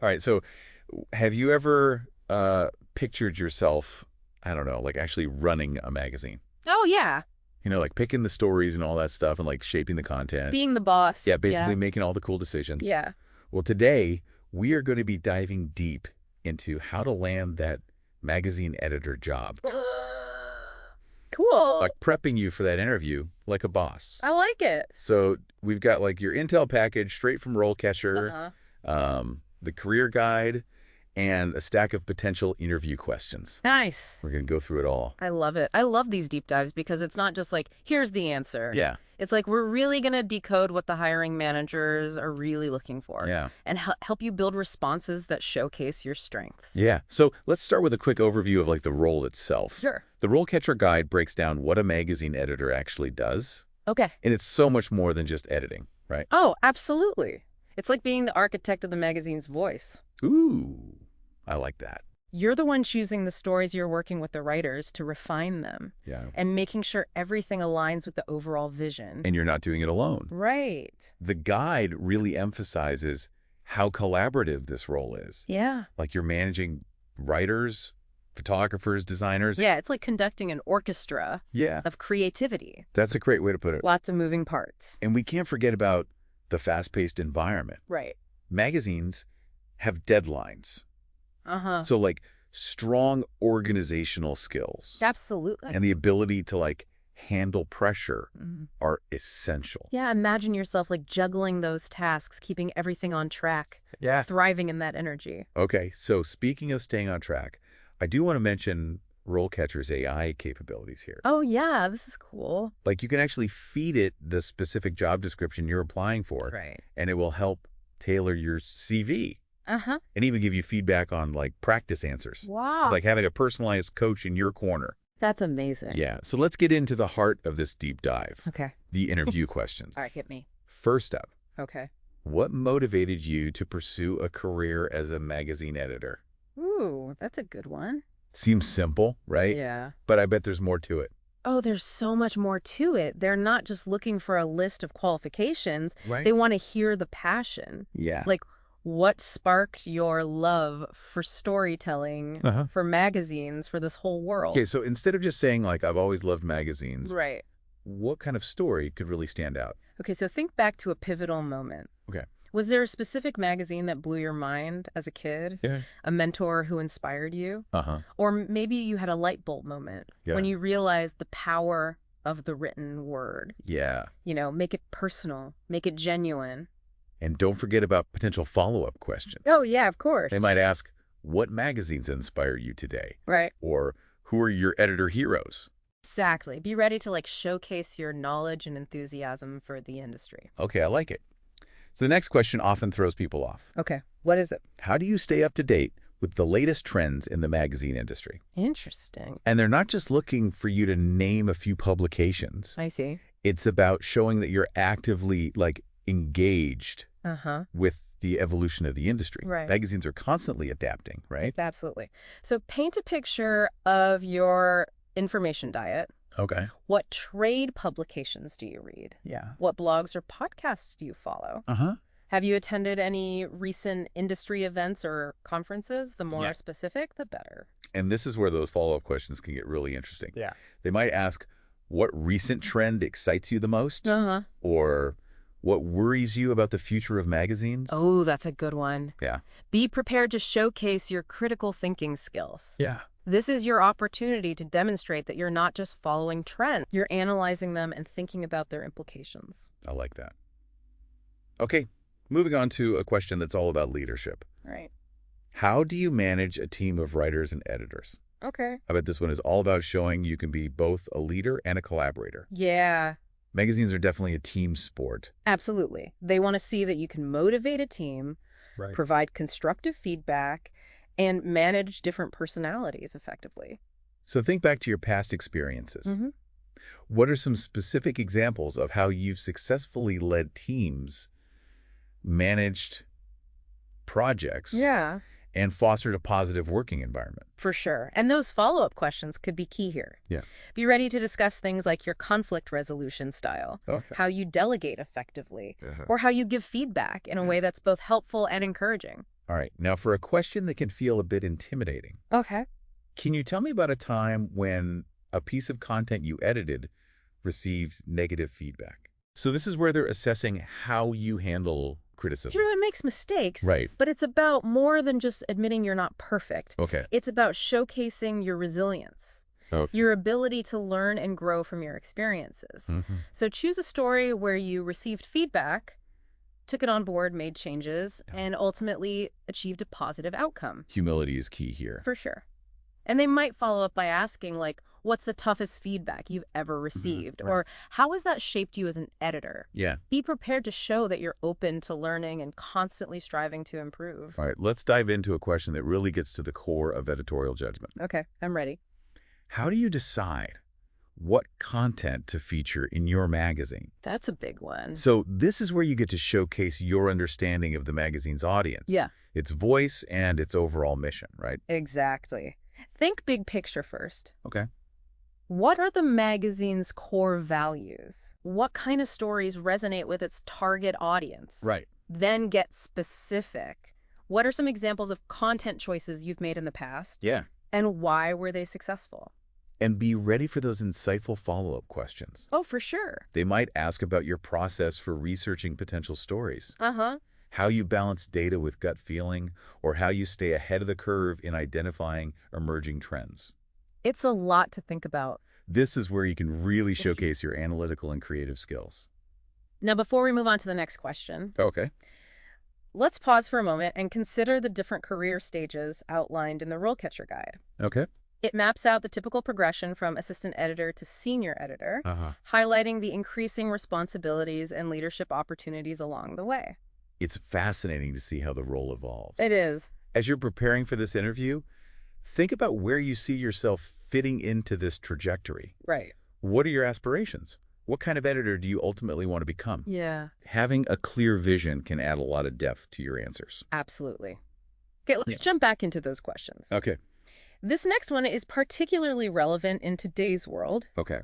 All right. So have you ever pictured yourself, I don't know, like actually running a magazine? Oh, yeah. Like picking the stories and all that stuff and like shaping the content. Being the boss. Yeah, basically Yeah. making all the cool decisions. Yeah. Well, today we are going to be diving deep into how to land that magazine editor job. Cool. Like prepping you for that interview like a boss. I like it. So we've got like your intel package straight from RoleCatcher, Uh-huh. the career guide, and a stack of potential interview questions. Nice. We're going to go through it all. I love it. I love these deep dives because it's not just like, here's the answer. Yeah. It's like we're really going to decode what the hiring managers are really looking for. Yeah. And help you build responses that showcase your strengths. Yeah. So let's start with a quick overview of like the role itself. Sure. The RoleCatcher guide breaks down what a magazine editor actually does. Okay. And it's so much more than just editing, right? Oh, absolutely. It's like being the architect of the magazine's voice. Ooh, I like that. You're the one choosing the stories, you're working with the writers to refine them. Yeah. And making sure everything aligns with the overall vision. And you're not doing it alone. Right. The guide really emphasizes how collaborative this role is. Yeah. Like you're managing writers, photographers, designers. Yeah, it's like conducting an orchestra Yeah. of creativity. That's a great way to put it. Lots of moving parts. And we can't forget about the fast-paced environment. Right. Magazines have deadlines. Uh-huh. So like strong organizational skills Absolutely. and the ability to like handle pressure Mhm. are essential. Yeah, imagine yourself like juggling those tasks, keeping everything on track, Yeah. thriving in that energy. Okay, so speaking of staying on track, I do want to mention RoleCatcher's AI capabilities here. Oh, yeah, this is cool. Like you can actually feed it the specific job description you're applying for, Right. and it will help tailor your CV Uh-huh. and even give you feedback on like practice answers. Wow. It's like having a personalized coach in your corner. That's amazing. Yeah, so let's get into the heart of this deep dive, Okay. the interview questions. All right, hit me. First up, Okay. what motivated you to pursue a career as a magazine editor? Ooh, that's a good one. Seems simple, right? Yeah. But I bet there's more to it. Oh, there's so much more to it. They're not just looking for a list of qualifications. Right? They want to hear the passion. Yeah. Like, what sparked your love for storytelling, Uh-huh. for magazines, for this whole world? Okay, so instead of just saying like, I've always loved magazines, Right. what kind of story could really stand out? Okay, so think back to a pivotal moment. Okay. Was there a specific magazine that blew your mind as a kid? Yeah. A mentor who inspired you? Uh-huh. Or maybe you had a light bulb moment when Yeah. you realized the power of the written word. Yeah. Make it personal, make it genuine. And don't forget about potential follow-up questions. Oh, yeah, of course. They might ask, what magazines inspire you today? Right. Or who are your editor heroes? Exactly. Be ready to showcase your knowledge and enthusiasm for the industry. Okay, I like it. So the next question often throws people off. Okay. What is it? How do you stay up to date with the latest trends in the magazine industry? Interesting. And they're not just looking for you to name a few publications. I see. It's about showing that you're actively engaged Uh-huh. with the evolution of the industry. Right. Magazines are constantly adapting, right? Absolutely. So paint a picture of your information diet. Okay. What trade publications do you read? Yeah. What blogs or podcasts do you follow? Uh-huh. Have you attended any recent industry events or conferences? The more Yeah. specific, the better. And this is where those follow-up questions can get really interesting. Yeah. They might ask, what recent trend excites you the most? Uh-huh. Or what worries you about the future of magazines? Oh, that's a good one. Yeah. Be prepared to showcase your critical thinking skills. Yeah. This is your opportunity to demonstrate that you're not just following trends. You're analyzing them and thinking about their implications. I like that. Okay, moving on to a question that's all about leadership. Right. How do you manage a team of writers and editors? Okay. I bet this one is all about showing you can be both a leader and a collaborator. Yeah, Magazines are definitely a team sport. absolutely. They want to see that you can motivate a team, Right. provide constructive feedback, and manage different personalities effectively. So think back to your past experiences. Mm-hmm. What are some specific examples of how you've successfully led teams, managed projects, Yeah, and fostered a positive working environment? for sure. And those follow-up questions could be key here. Yeah. Be ready to discuss things like your conflict resolution style, Okay. how you delegate effectively, Uh-huh. or how you give feedback in a way that's both helpful and encouraging. All right. Now, for a question that can feel a bit intimidating, Okay. can you tell me about a time when a piece of content you edited received negative feedback? So this is where they're assessing how you handle criticism. Everyone makes mistakes, Right. but it's about more than just admitting you're not perfect. Okay. It's about showcasing your resilience, Okay. your ability to learn and grow from your experiences. So choose a story where you received feedback, took it on board, made changes, and ultimately achieved a positive outcome. Humility is key here. For sure. And they might follow up by asking, like, what's the toughest feedback you've ever received? Right. Or how has that shaped you as an editor? Yeah. Be prepared to show that you're open to learning and constantly striving to improve. All right. Let's dive into a question that really gets to the core of editorial judgment. Okay, I'm ready. How do you decide what content to feature in your magazine? That's a big one. So this is where you get to showcase your understanding of the magazine's audience. Yeah. Its voice and its overall mission, right? Exactly. Think big picture first. Okay. What are the magazine's core values? What kind of stories resonate with its target audience? Right. Then get specific. What are some examples of content choices you've made in the past? Yeah. And why were they successful? And be ready for those insightful follow-up questions. Oh, for sure. They might ask about your process for researching potential stories, Uh-huh. how you balance data with gut feeling, or how you stay ahead of the curve in identifying emerging trends. It's a lot to think about. This is where you can really showcase your analytical and creative skills. Now, before we move on to the next question, Okay. let's pause for a moment and consider the different career stages outlined in the RoleCatcher Guide. Okay. It maps out the typical progression from assistant editor to senior editor, highlighting the increasing responsibilities and leadership opportunities along the way. It's fascinating to see how the role evolves. It is. As you're preparing for this interview, think about where you see yourself fitting into this trajectory. Right. What are your aspirations? What kind of editor do you ultimately want to become? Yeah, Having a clear vision can add a lot of depth to your answers. absolutely. Okay, let's jump back into those questions. Okay. This next one is particularly relevant in today's world. Okay.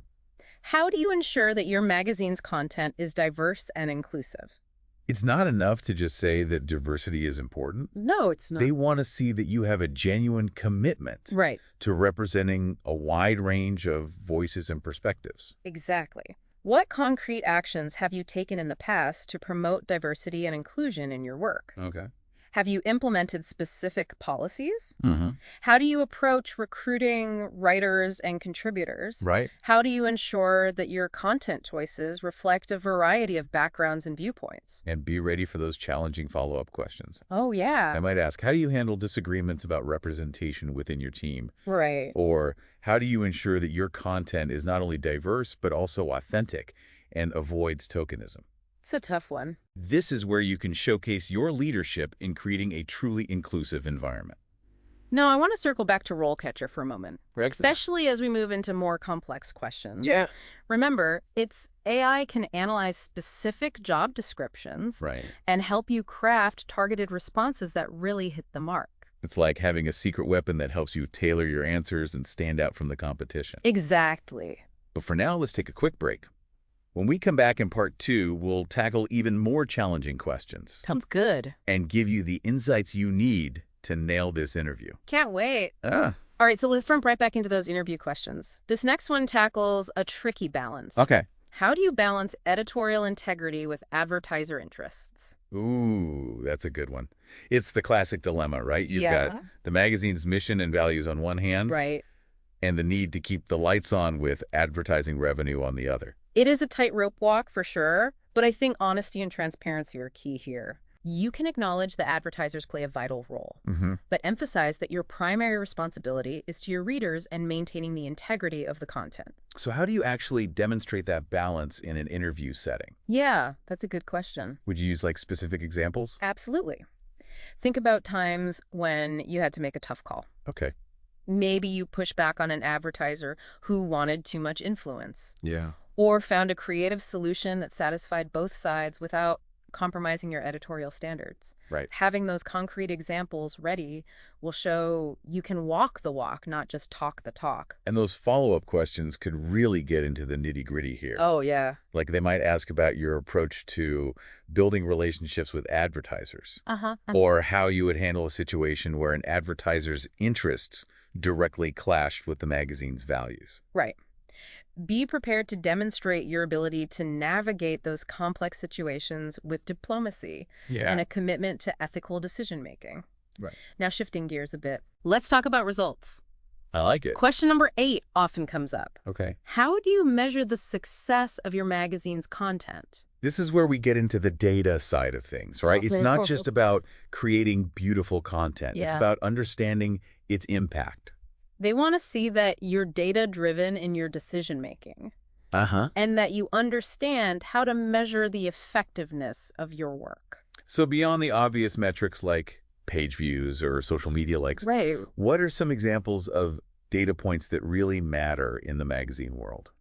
How do you ensure that your magazine's content is diverse and inclusive? It's not enough to just say that diversity is important. No, it's not. They want to see that you have a genuine commitment Right. to representing a wide range of voices and perspectives. Exactly. What concrete actions have you taken in the past to promote diversity and inclusion in your work? Okay. Have you implemented specific policies? Mm-hmm. How do you approach recruiting writers and contributors? Right. How do you ensure that your content choices reflect a variety of backgrounds and viewpoints? And be ready for those challenging follow-up questions. Oh, yeah. I might ask, how do you handle disagreements about representation within your team? Right. Or how do you ensure that your content is not only diverse, but also authentic and avoids tokenism? It's a tough one. This is where you can showcase your leadership in creating a truly inclusive environment. No, I want to circle back to RoleCatcher for a moment, Excellent. especially as we move into more complex questions. Yeah. Remember, its AI can analyze specific job descriptions Right. and help you craft targeted responses that really hit the mark. It's like having a secret weapon that helps you tailor your answers and stand out from the competition. Exactly. But for now, let's take a quick break. When we come back in part 2, we'll tackle even more challenging questions Sounds good. and give you the insights you need to nail this interview. Can't wait. Ah, All right, so let's jump right back into those interview questions. This next one tackles a tricky balance. okay. How do you balance editorial integrity with advertiser interests? Ooh, that's a good one. It's the classic dilemma, right? You've Yeah. got the magazine's mission and values on one hand, Right. and the need to keep the lights on with advertising revenue on the other. It is a tightrope walk for sure, but I think honesty and transparency are key here. You can acknowledge that advertisers play a vital role, but emphasize that your primary responsibility is to your readers and maintaining the integrity of the content. So how do you actually demonstrate that balance in an interview setting? Yeah, that's a good question. Would you use like specific examples? Absolutely. Think about times when you had to make a tough call. Okay. Maybe you pushed back on an advertiser who wanted too much influence, Yeah. or found a creative solution that satisfied both sides without compromising your editorial standards. Right. Having those concrete examples ready will show you can walk the walk, not just talk the talk. And those follow-up questions could really get into the nitty-gritty here. Oh, yeah. Like they might ask about your approach to building relationships with advertisers, or how you would handle a situation where an advertiser's interests directly clashed with the magazine's values. Right. Be prepared to demonstrate your ability to navigate those complex situations with diplomacy and a commitment to ethical decision-making. Right. Now, shifting gears a bit, let's talk about results. I like it. Question number 8 often comes up. Okay. How do you measure the success of your magazine's content? This is where we get into the data side of things, right? It's not just about creating beautiful content. It's about understanding its impact. They want to see that you're data-driven in your decision-making. And that you understand how to measure the effectiveness of your work. So beyond the obvious metrics like page views or social media likes, Right. what are some examples of data points that really matter in the magazine world?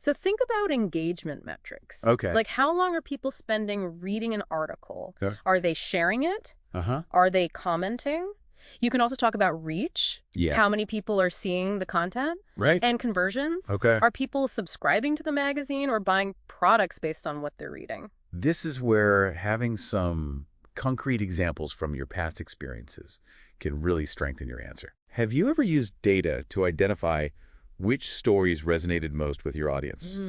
So think about engagement metrics. Okay. Like how long are people spending reading an article? Okay. Are they sharing it? Are they commenting? You can also talk about reach. Yeah. How many people are seeing the content? Right. And conversions. Okay. Are people subscribing to the magazine or buying products based on what they're reading? This is where having some concrete examples from your past experiences can really strengthen your answer. Have you ever used data to identify which stories resonated most with your audience?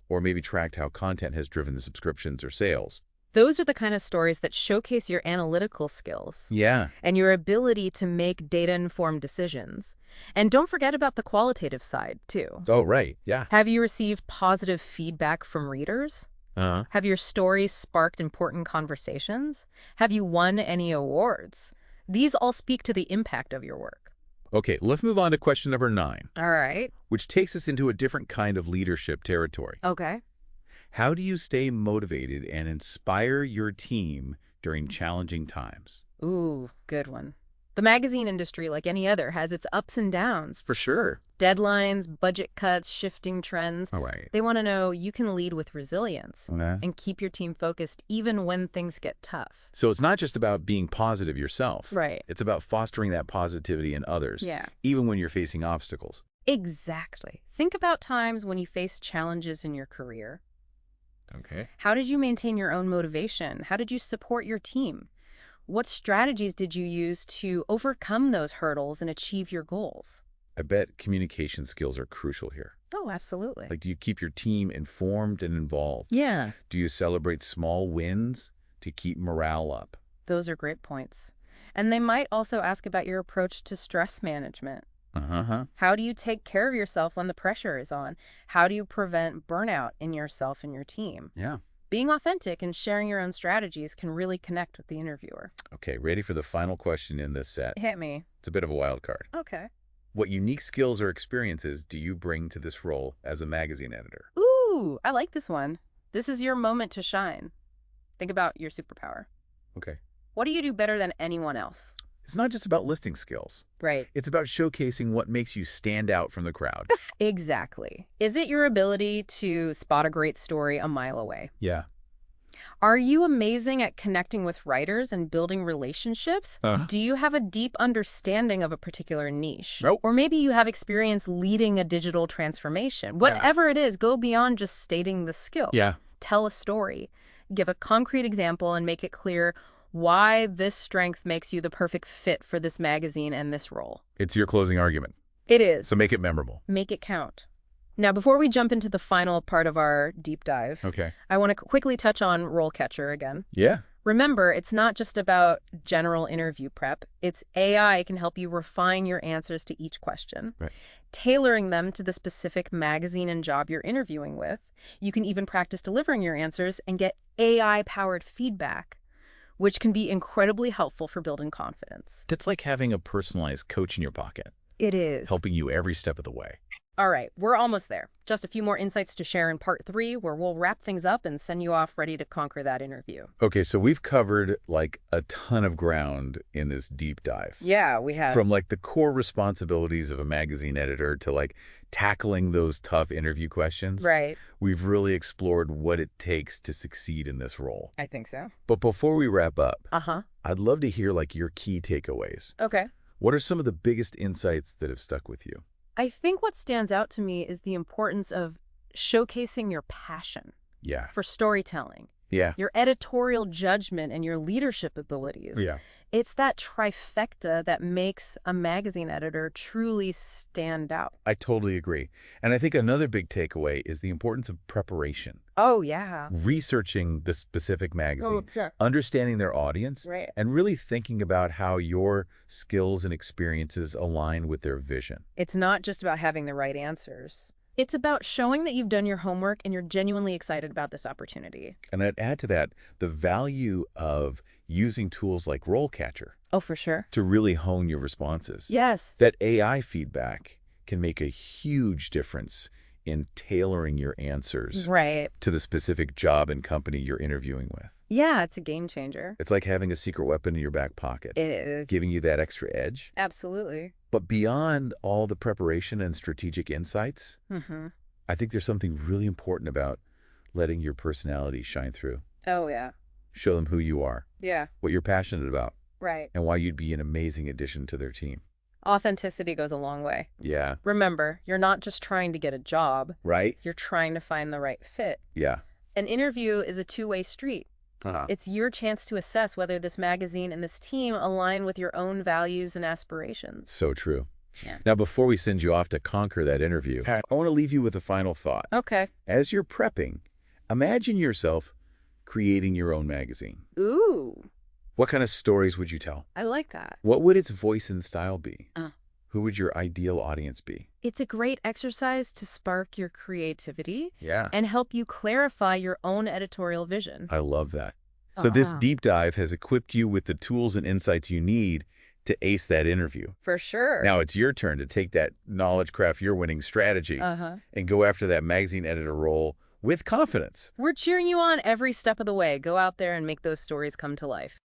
Or maybe tracked how content has driven the subscriptions or sales? Those are the kind of stories that showcase your analytical skills. Yeah. And your ability to make data-informed decisions. And don't forget about the qualitative side, too. Oh, right. Yeah. Have you received positive feedback from readers? Have your stories sparked important conversations? Have you won any awards? These all speak to the impact of your work. Okay, let's move on to question number 9. All right. Which takes us into a different kind of leadership territory. Okay. How do you stay motivated and inspire your team during challenging times? Ooh, good one. The magazine industry, like any other, has its ups and downs. For sure. Deadlines, budget cuts, shifting trends. All right. They want to know you can lead with resilience Okay. and keep your team focused even when things get tough. So it's not just about being positive yourself. Right. It's about fostering that positivity in others, Yeah. even when you're facing obstacles. Exactly. Think about times when you faced challenges in your career. Okay. How did you maintain your own motivation? How did you support your team? What strategies did you use to overcome those hurdles and achieve your goals? I bet communication skills are crucial here. Oh, absolutely. Like, do you keep your team informed and involved? Yeah. Do you celebrate small wins to keep morale up? Those are great points. And they might also ask about your approach to stress management. How do you take care of yourself when the pressure is on? How do you prevent burnout in yourself and your team? Yeah. Being authentic and sharing your own strategies can really connect with the interviewer. Okay, ready for the final question in this set. Hit me. It's a bit of a wild card. Okay. What unique skills or experiences do you bring to this role as a magazine editor? Ooh, I like this one. This is your moment to shine. Think about your superpower. Okay. What do you do better than anyone else? It's not just about listing skills. Right. It's about showcasing what makes you stand out from the crowd. Exactly. Is it your ability to spot a great story a mile away? Yeah. Are you amazing at connecting with writers and building relationships? Do you have a deep understanding of a particular niche? Nope. Or maybe you have experience leading a digital transformation. Whatever it is, go beyond just stating the skill. Yeah. Tell a story. Give a concrete example and make it clear why this strength makes you the perfect fit for this magazine and this role. It's your closing argument. It is. So make it memorable. Make it count. Now, before we jump into the final part of our deep dive, Okay. I want to quickly touch on RoleCatcher again. Yeah. Remember, it's not just about general interview prep. It's AI can help you refine your answers to each question, Right. tailoring them to the specific magazine and job you're interviewing with. You can even practice delivering your answers and get AI-powered feedback, which can be incredibly helpful for building confidence. It's like having a personalized coach in your pocket, It is. helping you every step of the way. All right, we're almost there. Just a few more insights to share in part 3, where we'll wrap things up and send you off ready to conquer that interview. Okay, so we've covered like a ton of ground in this deep dive. Yeah, we have. From like the core responsibilities of a magazine editor to like tackling those tough interview questions. Right. We've really explored what it takes to succeed in this role. I think so. But before we wrap up, Uh-huh. I'd love to hear like your key takeaways. Okay. What are some of the biggest insights that have stuck with you? I think what stands out to me is the importance of showcasing your passion Yeah. for storytelling, Yeah. your editorial judgment, and your leadership abilities. Yeah. It's that trifecta that makes a magazine editor truly stand out. I totally agree. And I think another big takeaway is the importance of preparation. Oh, yeah. Researching the specific magazine, sure. understanding their audience, Right. and really thinking about how your skills and experiences align with their vision. It's not just about having the right answers. It's about showing that you've done your homework and you're genuinely excited about this opportunity. And I'd add to that the value of using tools like RoleCatcher Oh, for sure. to really hone your responses. Yes. That AI feedback can make a huge difference in tailoring your answers Right. to the specific job and company you're interviewing with. Yeah, it's a game changer. It's like having a secret weapon in your back pocket, It is. giving you that extra edge. Absolutely. But beyond all the preparation and strategic insights, Mm-hmm. I think there's something really important about letting your personality shine through. Oh, yeah. Show them who you are, Yeah. what you're passionate about, Right. and why you'd be an amazing addition to their team. Authenticity goes a long way. Yeah. Remember, you're not just trying to get a job. Right? You're trying to find the right fit. Yeah. An interview is a two-way street. It's your chance to assess whether this magazine and this team align with your own values and aspirations. So true. Yeah. Now, before we send you off to conquer that interview, I want to leave you with a final thought. Okay. As you're prepping, imagine yourself creating your own magazine. Ooh, What kind of stories would you tell? I like that. What would its voice and style be? Uh. Who would your ideal audience be? It's a great exercise to spark your creativity Yeah. and help you clarify your own editorial vision. I love that. So this deep dive has equipped you with the tools and insights you need to ace that interview. For sure. Now it's your turn to take that knowledge craft your winning strategy and go after that magazine editor role with confidence. We're cheering you on every step of the way. Go out there and make those stories come to life.